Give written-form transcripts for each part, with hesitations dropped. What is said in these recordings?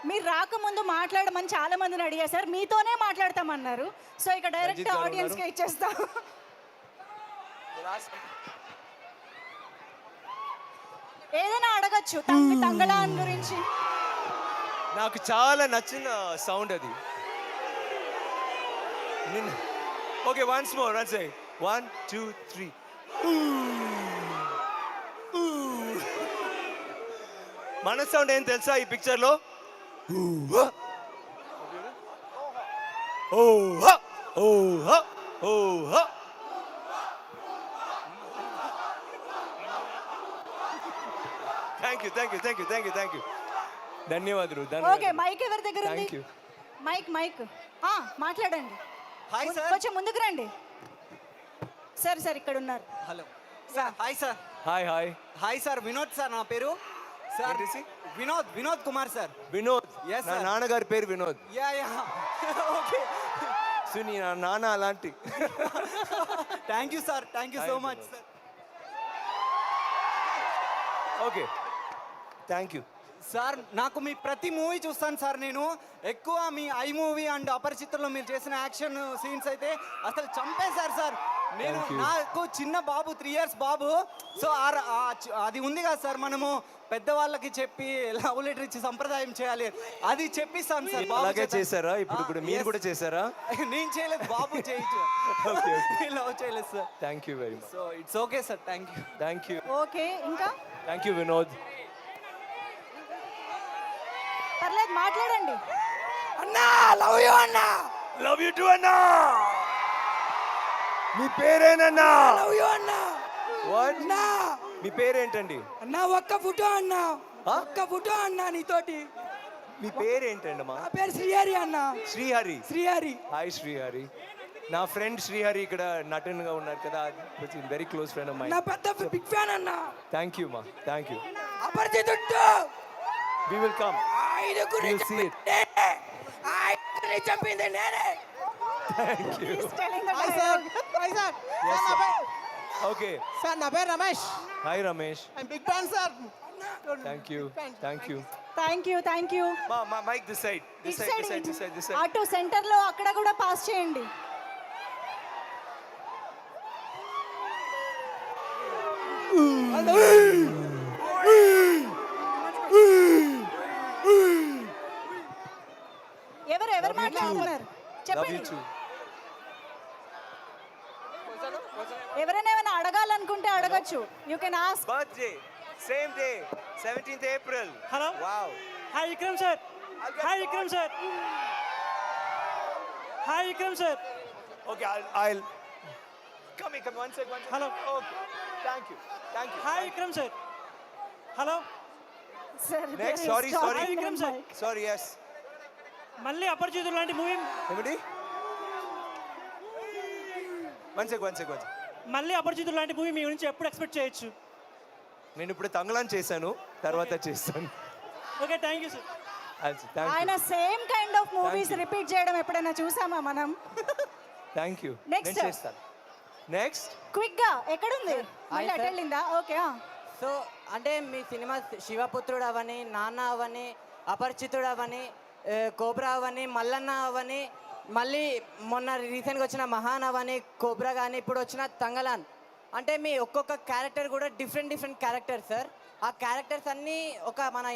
మీరు రాకముందు మాట్లాడమని చాలా మందిని అడిగారు సార్, మీతోనే మాట్లాడతామన్నారు. సో ఇక డైరెక్ట్ రంజిత్ గారు ఆడియన్స్కే ఇచ్చేస్తాం. ఏదైనా అడగచ్చు తంగళాన్ గురించి. నాకు చాలా నచ్చిన సౌండ్ అది. Okay, once more, once 1 2 3. మన సౌండ్ ఏం తెలుసా ఈ పిక్చర్ లో? Thank you. ధన్యవాదాలు. ఓకే, మైక్ ఎవరి దగ్గర ఉంది? Thank you. మైక్ మాట్లాడండి. Hi sir. కొంచెం ముందుకు రండి. సార్ ఇక్కడ ఉన్నారు. Hello sir. Hi sir. Hi. Hi sir, Vinod sir నా పేరు. Sir Vinod Kumar sir. Vinod. Yes, నా sir. నాన్నగారి పేరు వినోద్. Yeah okay. సునీ నా నాన్న అలాంటి. Thank you sir, thank you so much sir. Okay, thank you sir, నాకు మీ ప్రతి మూవీ చూస్తాను సార్. నేను ఎక్కువ మీ ఐ మూవీ అండ్ అపరిచితుల్లో మీరు చేసిన యాక్షన్ సీన్స్ అయితే అసలు చంపేశారు సార్. నేను Thank you. నాకు చిన్న బాబు 3 years బాబు. సో అది ఉంది కదా సార్, మనము పెద్దవాళ్ళకి చెప్పి లవ్ లెటర్ ఇచ్చి సంప్రదాయం చేయాలి, అది చెప్పిస్తాను సార్. బాబు అలాగే చేత. చేశారా? ఇప్పుడు కూడా మీరు yes. కూడా చేశారా? నేను చేయలేదు, బాబు చేయొచ్చు. Okay. లవ్ చేయలేదు sir. Thank you very much. So it's okay sir, thank you. Okay, ఇంకా థ్యాంక్ యూ వినోద్. పర్లేదు మాట్లాడండి. అన్నా లవ్ యూ అన్నా. లవ్ యూ టు అన్నా. మీ పేరేనన్నా? లవ్ యూ అన్నా. వాట్? మీ పేరేంటండి? అన్నా ఒక్క ఫోటో అన్నా. ఆ? ఒక్క ఫోటో అన్నా నీతోటి. మీ పేరేంటండి మా? నా పేరు శ్రీహరి అన్నా. శ్రీహరి. శ్రీహరి. హాయ్ శ్రీహరి. నా ఫ్రెండ్ శ్రీహరి ఇక్కడ నటనగా ఉన్నారు కదా, వెరీ క్లోజ్ ఫ్రెండ్ ఆఫ్ నా మైండ్. పెద్ద బిగ్ ఫ్యాన్ అన్నా. థ్యాంక్ యూ మా, thank you. Aparichitudu. We will come. ఐదుగురిని You'll see it. ఐదుగురిని చంపింది నేనే. Thank you. He's telling the hi dialogue. Sir. Hi sir. Yes, sir, నా sir. పేరు- ఓకే. సార్ నా పేరు Ramesh. Hi Ramesh. I'm big fan sir. Thank you. Thank you. Thank you. మా mic this side, this side. అటు centre లో అక్కడ కూడా pass చేయండి. ఎవరు మాట్లాడుతున్నారు లవ్ యూ చెప్పండి. టూ. ఎవరైనా ఏమైనా అడగాలనుకుంటే అడగచ్చు. You can ask. Birthday same day 17th April. Hello. Wow. Hi Vikram sir. Hi Vikram sir. Hi Vikram sir. Okay, I'll come one second. Hello. Okay. Thank you. Hi Vikram sir. Hello. Sir Next, sorry. Hi Vikram sir. Sorry, yes. మళ్ళీ అపరిచితుడు లాంటి movie ఏమిటి? One second. మళ్ళీ అపరిచితుడు లాంటి movie మీ నుంచి ఎప్పుడు expect చేయొచ్చు? నేను ఇప్పుడు తంగళాన్ చేశాను, తర్వాత చేస్తాను. Okay, thank you sir. ఆయన same kind of movies Thank you. Repeat చేయడం ఎప్పుడైనా చూసామా మనం? Thank you. Next. నేను చేస్తాను. నెక్స్ట్ క్విక్ గా ఎక్కడుంది? మళ్ళీ sir. అటు వెళ్ళిందా? ఓకే. సో అంటే మీ సినిమా శివపుత్రుడు అవని, నాన్న అవని, అపరిచితుడు అవని, కోబ్రా అవని, మల్లన్న అవని, మళ్ళీ మొన్న రీసెంట్గా వచ్చిన మహాన్ అవని, కోబ్రా కానీ ఇప్పుడు వచ్చిన తంగలాన్, అంటే మీ ఒక్కొక్క క్యారెక్టర్ కూడా డిఫరెంట్ క్యారెక్టర్ సార్. ఆ క్యారెక్టర్స్ అన్నీ ఒక మన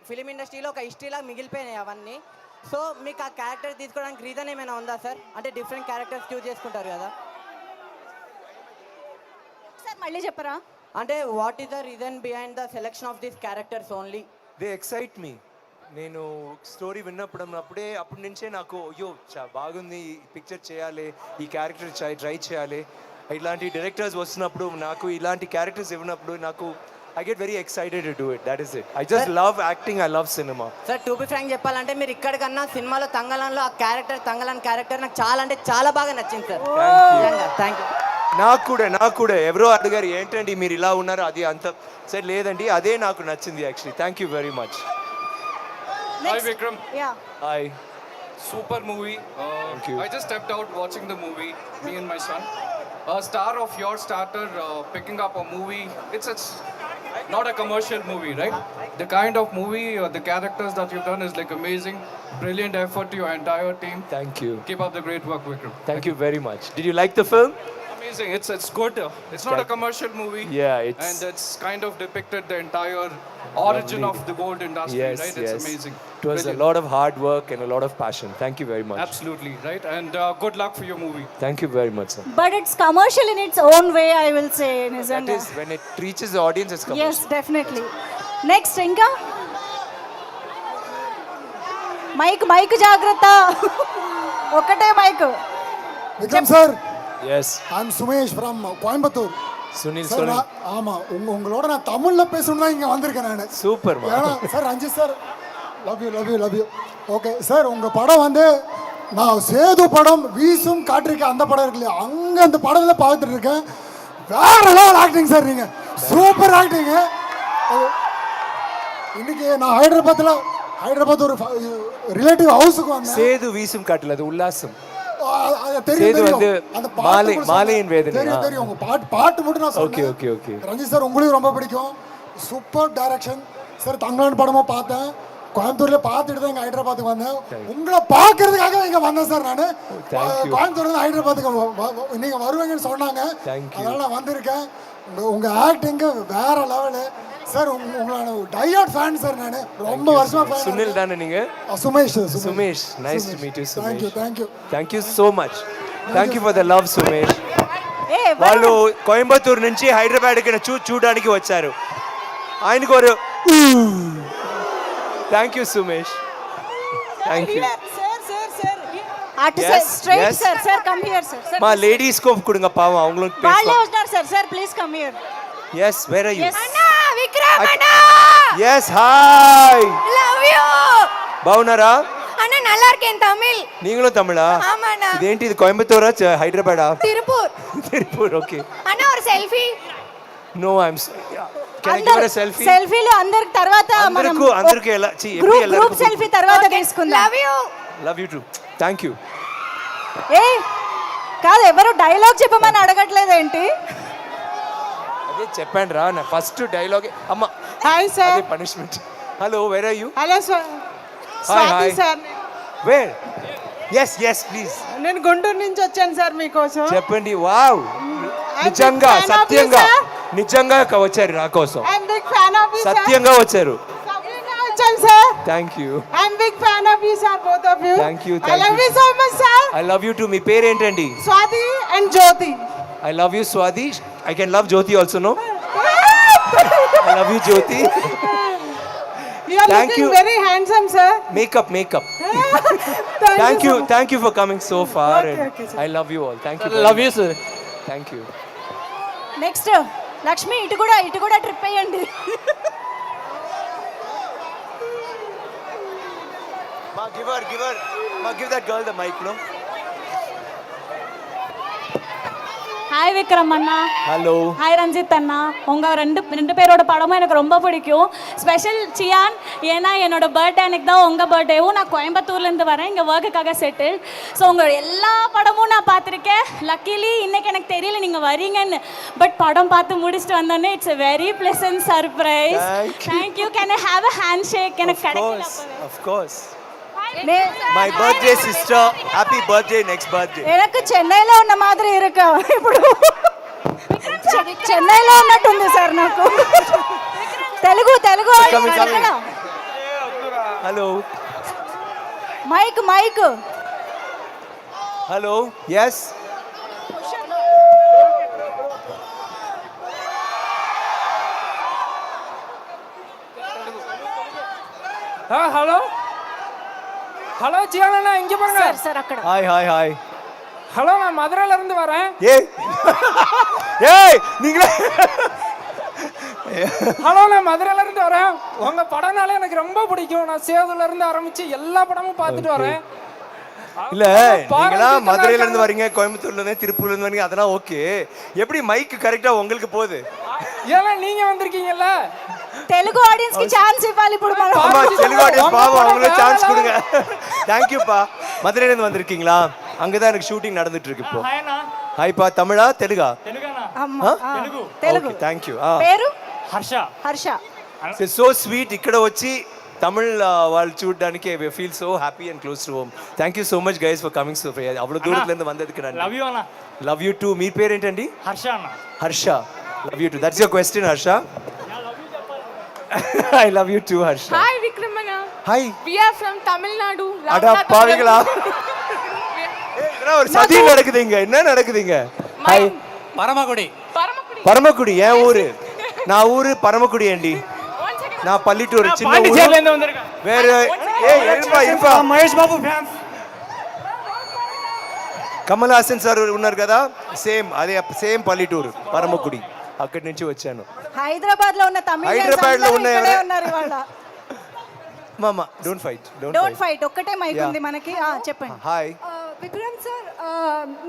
ఫిలిం ఇండస్ట్రీలో ఒక హిస్టరీలా మిగిలిపోయినాయి అవన్నీ. సో మీకు ఆ క్యారెక్టర్ తీసుకోవడానికి రీజన్ ఏమైనా ఉందా సార్? అంటే డిఫరెంట్ క్యారెక్టర్స్ చూస్ చేసుకుంటారు కదా, సార్ మళ్ళీ చెప్పరా? అంటే what is the reason behind the selection of these characters only? They excite me. నేను స్టోరీ విన్నప్పుడే అప్పటి నుంచే నాకు అయ్యో బాగుంది, ఈ పిక్చర్ చేయాలి, ఈ క్యారెక్టర్ ట్రై చేయాలి. ఇలాంటి డైరెక్టర్స్ వస్తున్నప్పుడు, నాకు ఇలాంటి క్యారెక్టర్స్ ఇవ్వనప్పుడు నాకు I get very excited to do it. That is it. I just love acting. I love cinema. Sir to be frank చెప్పాలంటే మీరు ఇక్కడికన్నా సినిమాలో తంగలాన్లో ఆ క్యారెక్టర్, తంగలాన్ క్యారెక్టర్ నాకు చాలా అంటే చాలా బాగా నచ్చింది సార్. Thank you. నాకు కూడా ఎవరో అడిగారు ఏంటండి మీరు ఇలా ఉన్నారు, అది అంత సరే లేదండి, అదే నాకు నచ్చింది actually. Thank you very much. Hi Vikram. Yeah. Hi. Super movie. Thank you. I just stepped out watching the movie, me and my son. A star of your starter picking up a movie. It's not a commercial movie, right? The kind of movie or the characters that you've done is like amazing. Brilliant effort to your entire team. Thank you. Keep up the great work, Vikram. Thank you very much. Did you like the film? Amazing. It's good. It's not a commercial movie. Yeah, it's... And it's kind of depicted the entire origin of the gold industry, Yes, right? yes. It's amazing. It was Brilliant. a lot of hard work and a lot of passion. Thank you very much. Absolutely, right? And good luck for your movie. Thank you very much, sir. But it's commercial in its own way I will say That నిజంగా is, when it reaches the audience, it's commercial. Yes definitely next ఇంకా mike mike జాగ్రత్త ఒకటే mike Vikram sir Yes. I'm Sumesh from Coimbatore Sunil, sir sorry. ஆமாம் உங்களோட நான் தமிழில் பேசணும் தான் இங்கே வந்திருக்கேன் நான் Super, man. ஏன்னா sir Ranjith sir love you okay sir உங்கள் படம் வந்து நான் சேது படம் வீசும் காற்றிருக்கேன் அந்த படம் இருக்கு இல்லையா அங்கே அந்த படத்தில் பார்த்துட்டு இருக்கேன் வேற லெவல் ஆக்டிங் சார் நீங்கள் சூப்பர் ஆக்டிங்கு இன்னைக்கு நான் ஹைதராபாத் ஒரு ரிலேட்டிவ் ஹவுஸுக்கு வந்தேன் சேது வீசும் காட்டில் அது உல்லாசம். தெரியும் சேது வந்து தெரியும் அந்த மாலை பாட்டு மாலையின் வேதனை. தெரியும் தெரியும் உங்க பாட்டு மட்டும் நான் ஓகே சொன்னேன் ஓகே ஓகே. ரஞ்சித் சார் உங்களுக்கு ரொம்ப பிடிக்கும் சூப்பர் டைரக்ஷன் சார் தங்கலான் படமும் பார்த்தேன் கோயம்புத்தூர்ல பார்த்துட்டு தான் இங்க ஹைதராபாத்துக்கு வந்தேன் உங்களை பார்க்கறதுக்காக இங்க வந்தேன் சார் நான் கோயம்புத்தூர்ல ஹைதராபாத்துக்கு நீங்க வருவீங்கன்னு சொன்னாங்க அதனால நான் வந்திருக்கேன் உங்க ஆக்டிங் வேற லெவலு சார் உங்களோட டையர்ட் ஃபேன் சார் நான் ரொம்ப வருஷமா ஃபேன் சுனில் தானே நீங்க? Sumesh Nice to meet you, Sumesh. Thank you Thank you so much. Thank you for the love, Sumesh. ఏ వాళ్ళు కోయంబత్తూరు నుంచి హైదరాబాద్కి చూడడానికి వచ్చారు. ఆయనకు ఒక thank you Sumesh. Thank you. అటు Yes, straight yes. Sir sir come here sir మా லேடிஸ்க்கு கொடுங்க பாவம் அவங்களுக்கு వాళ్ళే பேசலாம். వస్తున్నారు sir sir please come here Yes, where are you? అన్నా విక్రమ్ అన్నా Yes, hi. లవ్ యు బాగున్నారా? అన్నా நல்லா இருக்கேன் தமிழ் நீங்களும் தமிழா? ஆமாண்ணா. ఇదేంటి ఇది కోయంబత్తూరా హైదరాబాదా? తిరుపూర్ తిరుపూర్ ఓకే. అన్నా ఒక selfie No, I'm can I give a selfie? సెల్ఫీలు అందరికి తర్వాత మనం అందరికి ఎలా எப்படி గ్రూప్ எல்லாரும் సెల్ఫీ తర్వాత తీసుకుందాం love you love you too. Thank you. ఏ కాదు ఎవరు డైలాగ్ చెప్పమని అడగట్లేదేంటి? అదే చెప్పండి రా నా ఫస్ట్ డైలాగ్ అమ్మ హాయ్ అదే sir punishment. Hello where are you? Hello sir hi Swathi hi. Sir where? Yes please నేను గుంటూరు నుంచి వచ్చాను సార్ మీకోసం చెప్పండి. వావ్, I'm నిజంగా big fan of you, సత్యంగా sir. నిజంగా వచ్చారు నా కోసం. I'm big fan of you sir సత్యంగా వచ్చారు. సత్యంగా వచ్చాను sir thank you. I'm big fan of you sir both of you Thank you, I thank love you. You so much sir I love you too. మీ పేరేంటండి? Swathi and Jyothi I love you Swathi. I can love Jyothi also. No, I love you Jyothi. You are Thank looking you. Very handsome sir makeup thank you for coming so far. Okay, I love you all. Thank you. Love you, sir. Thank you. Next Lakshmi ఇటు కూడా trip అయ్యండి. Give that girl the mic, no? ஹாய் விக்ரம் அண்ணா. Hello. ஹாய் ரஞ்சித் அண்ணா. உங்கள் ரெண்டு பேரோட படமும் எனக்கு ரொம்ப பிடிக்கும். ஸ்பெஷல் சியான், ஏன்னா என்னோட பர்த்டே அன்னைக்கு தான் உங்கள் பர்த்டேவும். நான் கோயம்புத்தூர்லேருந்து வரேன் இங்கே ஒர்க்குக்காக செட்டில். ஸோ உங்கள் எல்லா படமும் நான் பார்த்துருக்கேன். லக்கிலி இன்னைக்கு எனக்கு தெரியல நீங்கள் வரீங்கன்னு, பட் படம் பார்த்து முடிச்சுட்டு வந்தோன்னே it's a very pleasant surprise. Thank you. Can I have a hand shake? எனக்கு கிடைக்கல. Of course. My birthday sister, happy birthday next birthday. எனக்கு చెన్నైలో ఉన్న మాదిరి ఇరుక ఇప్పుడు చెన్నైలో ఉన్నట్టుంది సార్ నాకు. Telugu Hello. Mic Hello. Yes. Hello Jiyana, இங்க பாருங்க. సార్ అక్కడ Hi. ஹலோ, நான் மதுரையில இருந்து வரேன். ஏய் நீங்களே. ஹலோ, நான் மதுரையில இருந்து வரேன். உங்க படம்னால எனக்கு ரொம்ப பிடிக்கும். நான் சேதுல இருந்து ஆரம்பிச்சு எல்லா படமும் பார்த்துட்டு வரேன். இல்ல நீங்களா மதுரையில இருந்து வரீங்க, கோயம்புத்தூர்ல இருந்து, திருப்பூர்ல இருந்து வரீங்க, அதெல்லாம் ஓகே. எப்படி மைக் கரெக்டா உங்களுக்கு போகுது? ஏன்னா நீங்க வந்திருக்கீங்கல்ல. తెలుగు ఆడియన్స్ కి ఛాన్స్ ఇవ్వాలి ఇప్పుడు మనం. ஆமா, తెలుగు ஆடியன்ஸ் பாவம், அவங்களுக்கு சான்ஸ் கொடுங்க. Thank you பா. மதுரையில இருந்து வந்திருக்கீங்களா? அங்கதான் எனக்கு ஷூட்டிங் நடந்துட்டு இருக்கு இப்போ. హాయ్ అన్నా. ஹாய் பா. தமிழா தெலுங்கா? తెలుగన్నా. అమ్మా, తెలుగు Thank you. పేరు హర్ష హర్ష. సో స్వీట్ ఇక్కడ వచ్చి తమిళ్ వాళ్ళు చూడడానికి feel so happy and close to home. Thank you so much guys for coming so అவ்வளோ దూరத்துலேருந்து வந்ததுக்கு లవ్ நன்றி. యూ అన్న. Love you two. మీ పేరేంటండి? హర్ష అన్న. Harsha. Love you two. That's your question Harsha. I love you two Harsha. Hi Vikramana. Hi. We are from Tamil Nadu. அடா பாவிகளா. ஒரு சதி நடக்குதுங்க. என்ன நடக்குதுங்க? ஹாய். పరమగుడి. పరమకుడి ఏ ఊరు? నా ఊరు పరమకుడి అండి. నా పల్లెటూరు చిన్న ఊరు. పాండిచేరిలో ఉందరుగా. వేరే ఏ ఇర్ఫా మహేష్ బాబు ఫ్యాన్స్. కమల్ హాసన్ సార్ ఉన్నారు కదా, సేమ్ అదే సేమ్ పల్లెటూరు పరమకుడి. అక్కడి నుంచి వచ్చాను. హైదరాబాద్ లో ఉన్న తమిళ హైదరాబాద్ లో ఉన్న ఉన్నారు ఇవాళ. మామ డోంట్ ఫైట్. Don't fight. ఒక్కటే మైక్ ఉంది మనకి. చెప్పండి. హాయ్. విక్రమ్ సార్,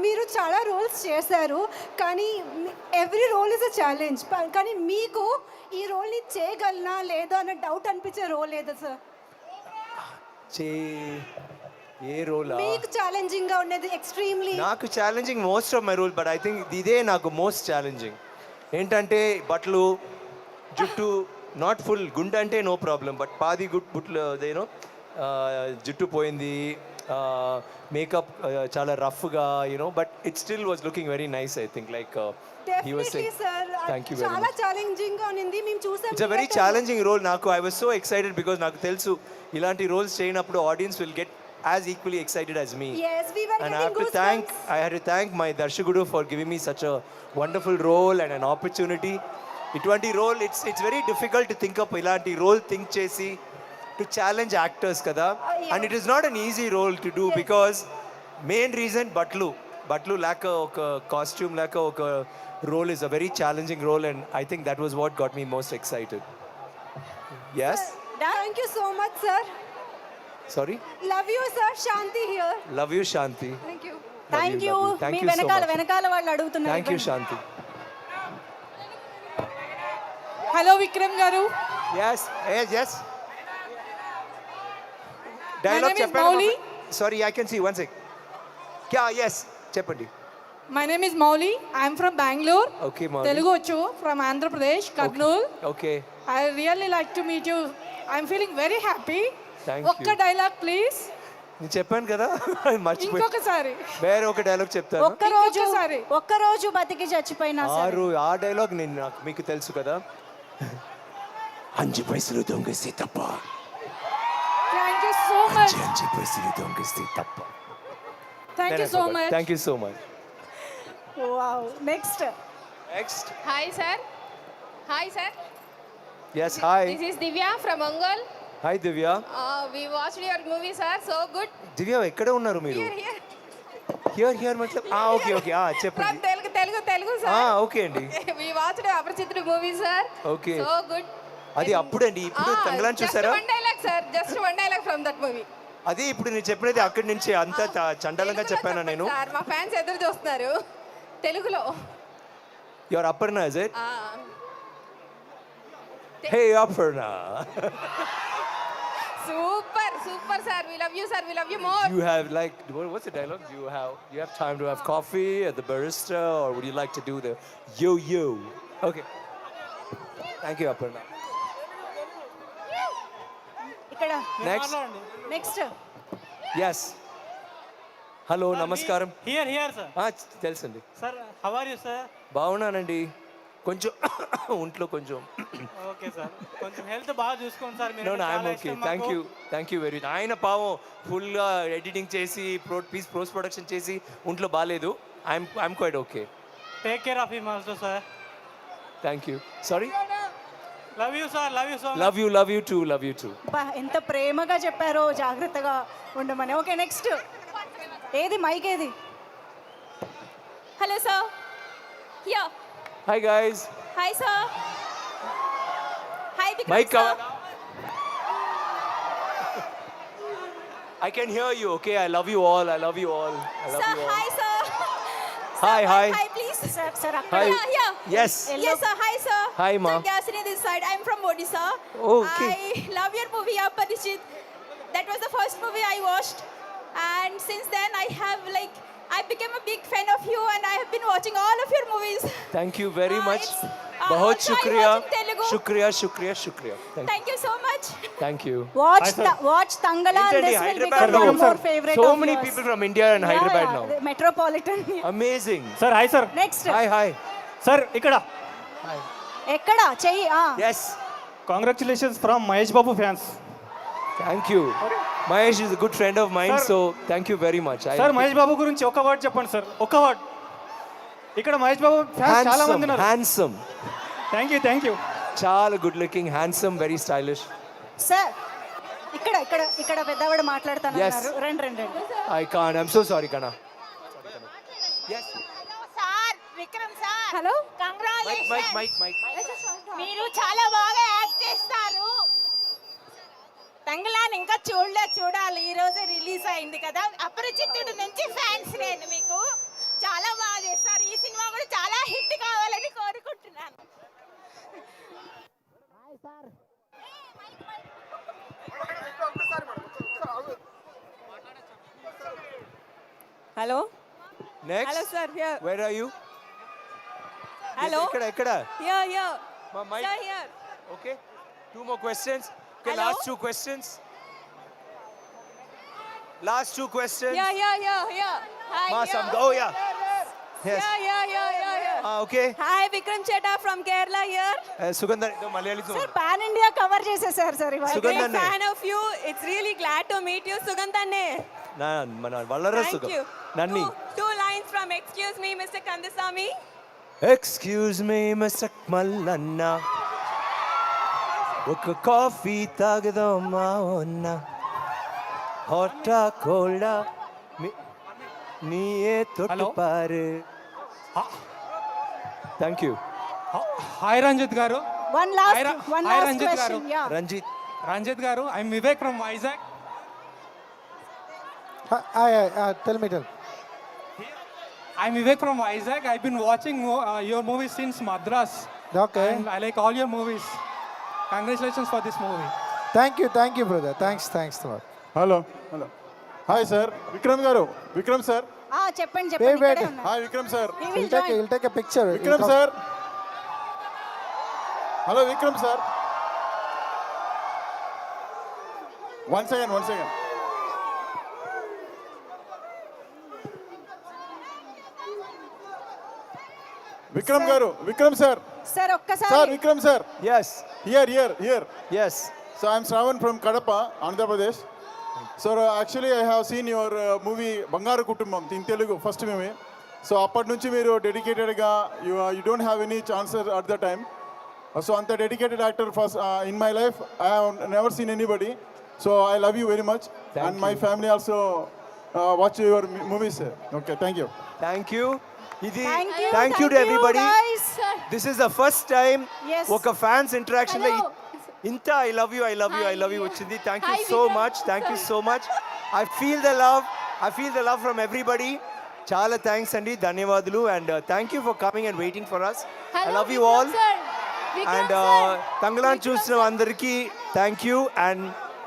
మీరు చాలా రోల్స్ చేశారు, కానీ every role is a challenge. కానీ మీకు ఈ రోల్ని చేయగలనా లేదా అన్న డౌట్ అనిపించే రోల్ లేదా సార్? ఏ రోల్ మీకు ఛాలెంజింగ్ గా ఉన్నది ఎక్స్ట్రీమ్లీ? నాకు challenging most of my role, but I think ఇదే నాకు మోస్ట్ ఛాలెంజింగ్. ఏంటంటే బట్టలు, జుట్టు, నాట్ ఫుల్ గుండె అంటే నో ప్రాబ్లం, బట్ పాది బుట్లు అదేనో జుట్టు పోయింది, మేకప్ చాలా రఫ్గా you know, but it still was looking very nice. I think like he was saying thank you very చాలా much. ఛాలెంజింగ్ గా ఉంది, మేము చూసాం. It's a very challenging role. నాకు I was so excited because నాకు తెలుసు ఇలాంటి రోల్స్ చేయనప్పుడు audience will get as equally excited as me. Yes, we were And getting I had to thank my Darshagudu for giving me such a wonderful role and an opportunity. ఇటువంటి role it's very difficult to think up ఇలాంటి role think చేసి to challenge actors కదా. And it is not an easy role to do because main reason బట్లు లేక ఒక costume లేక ఒక role is a very challenging role, and I think that was what got me most excited. Yes. Thank you so much, sir. Sorry. Love you, sir. Shanti here. Love you, Shanti. Thank you. Thank you. Thank me you so వెనకాల much. వెనకాల వాళ్ళు అడుగుతున్నారు. Thank you, Shanti. Hello Vikram garu. Yes. Yes. My Dialogue name is చెప్పండి. Mauli. Sorry, I can see. One sec. Yeah, yes. చెప్పండి. My name is Mauli. I am from Bangalore. Okay, Mauli. Telugu Ochu from Andhra Pradesh, Kurnool. Okay. I really like to meet you. I am feeling very happy. Thank ఒక్క you. Dialogue please. నేను చెప్పాను కదా మర్చిపోయి. ఇంకొకసారి. వేరే ఒక dialogue చెప్తాను. ఒక్కరోజు బతికి చచ్చిపోయినా సరే. ఆ డైలాగ్ నేను నాకు మీకు తెలుసు కదా. 5 పైసలు దొంగస్తే తప్ప. Thank you so much. 5 పైసలు దొంగస్తే తప్ప. Thank you so much. Thank you so much. Wow. Next. Hi sir. Hi sir. Yes, hi. This is Divya from Ongole. Hi Divya. We watched your movie sir. So good. దివ్య ఎక్కడ ఉన్నారు మీరు? Here మతలబ్ okay From చెప్పండి. Telugu sir. Okay అండి. We watched Aparachitra movie sir. Okay. So good. అది అప్పుడండి. ఇప్పుడు తంగలాన్ చూసారా? Just one dialogue sir. Just one dialogue from that movie. అది ఇప్పుడు నేను చెప్పినది అక్కడి నుంచి అంత చండలంగా చెప్పాను నేను. సార్ మా ఫ్యాన్స్ ఎదురు చూస్తున్నారు తెలుగులో. Your Aparna is it? Hey Aparna. Super sir. We love you sir. We love you more. You have like what's the dialogue? You have time to have coffee at the barista, or would you like to do the yo? Okay. Thank you Aparna. ఇక్కడ Next. Next. Yes. Hello నమస్కారం. Here sir. తెలుసండి. Sir how are you sir? బాగున్నానండి. కొంచెం ఒంట్లో కొంచెం. Okay sir. కొంచెం health బాగా చూసుకోండి సార్ మీరు. No, I'm okay. Thank you very much. ఆయన పావం ఫుల్గా ఎడిటింగ్ చేసి పోస్ట్ ప్రొడక్షన్ చేసి ఒంట్లో బాగాలేదు. I'm quite okay. Take care of him also sir. Thank you. Sorry? Love you sir. Love you so much. Love you too. బా ఎంత ప్రేమగా చెప్పారో, జాగ్రత్తగా ఉండమని. Okay next. ఏది మైక్ ఏది? Hello sir. Here. Hi guys. Hi sir. Hi Vikram Mike sir. I can hear you. Okay, I love you all. Sir hi sir. Hi. Hi please. Sir Hi. Yeah. Yes. Yes sir. Hi sir. Hi, ma. Sir, Gasini this side. I'm from Odisha. Okay. I love your movie Aparachit. That was the first movie I watched, and since then I became a big fan of you, and I have been watching all of your movies. Thank you very much. बहुत शुक्रिया Telugu. शुक्रिया शुक्रिया शुक्रिया Thank you so much. Thank you watch Thangalaan and this will become Hyderabad one more favorite so of many yours. people from India and Hyderabad now metropolitan amazing sir hi sir next hi sir ఇక్కడ ఎక్కడ చెయ్యి yes congratulations from Mahesh Babu fans thank you Mahesh is a good friend of mine Sir. so thank you very much sir Mahesh Babu గురించి ఒక word చెప్పండి sir ఒక word ఇక్కడ Mahesh Babu fans చాలా మంది ఉన్నారు handsome థ్యాంక్ యూ చాలా good looking handsome very stylish sir ఇక్కడ ఇక్కడ ఇక్కడ పెద్దవాడు మాట్లాడుతాను Yes. రండి రండి I can't I'm so sorry Kana yes sir Vikram sir hello Mike మీరు చాలా బాగా యాక్ట్ చేస్తారు తంగలాన్ ఇంకా చూడాలి ఈ రోజే రిలీజ్ అయింది కదా అపరిచితుడు నుంచి ఫ్యాన్స్ నేను మీకు చాలా బాగా చేస్తారు ఈ సినిమా కూడా చాలా హిట్ కావాలని కోరుకుంటున్నాను hello next hello sir here where are you hello ekkada here Ma mic. Sir here okay two more questions okay Hello? last two questions last two questions here hi Ma some oh yeah yes okay hi Vikram చేటా from Kerala here Sugandha Malayali sir pan India cover చేసేసారు sir ఇవాళ Sugandha ne fan of you it's really glad to meet you సుగంధన్నే na mana vallara thank you sugam nanni two lines from excuse me mister Kandaswamy excuse me Mr. Mallanna ఒక coffee తాగదామా ఉన్నా హాటా కోల్డా నీయే తొట్టు పారు థ్యాంక్ యూ హాయ్ రంజిత్ గారు one Hi, last Ranjit question garu. యా Ranjith Ranjith garu I'm Vivek from Vizag tell me I'm Vivek from Vizag. I've been watching your movies since Madras. Okay. And I like all your movies. Congratulations for this movie. Thank you brother thanks hello hi sir Vikram గారు Vikram sir చెప్పండి చెప్పండి ఇక్కడే ఉన్నారు. Hi Vikram sir He will join. Take a picture Vikram sir hello Vikram sir one second Vikram గారు Vikram sir sir sir ఒక్కసారి Vikram sir yes here yes So I'm Shravan from Kadapa, Andhra Pradesh. So actually I have seen your movie Bangaru Kutumbam in Telugu, first movie. So apart nunchi meeru dedicated ga you don't have any chances at the time. So anta dedicated actor first in my life I have never seen anybody. So I love you very much and my family also watch your movies. Okay, thank you. Thank you ఇది Thank you, thank you to everybody guys. This is the first time Yes. ఒక fans interaction లో ఇంత I love you వచ్చింది thank you so much I feel the love from everybody చాలా thanks అండి ధన్యవాదాలు and thank you for coming and waiting for us I love you all and Thangalaan చూసిన అందరికీ thank you and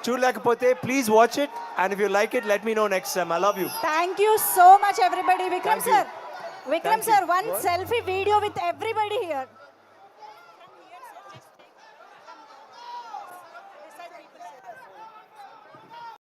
చూడలేకపోతే please watch it and if you like it let me know next time I love you thank you so much everybody Vikram Thank you. Sir one selfie video with everybody here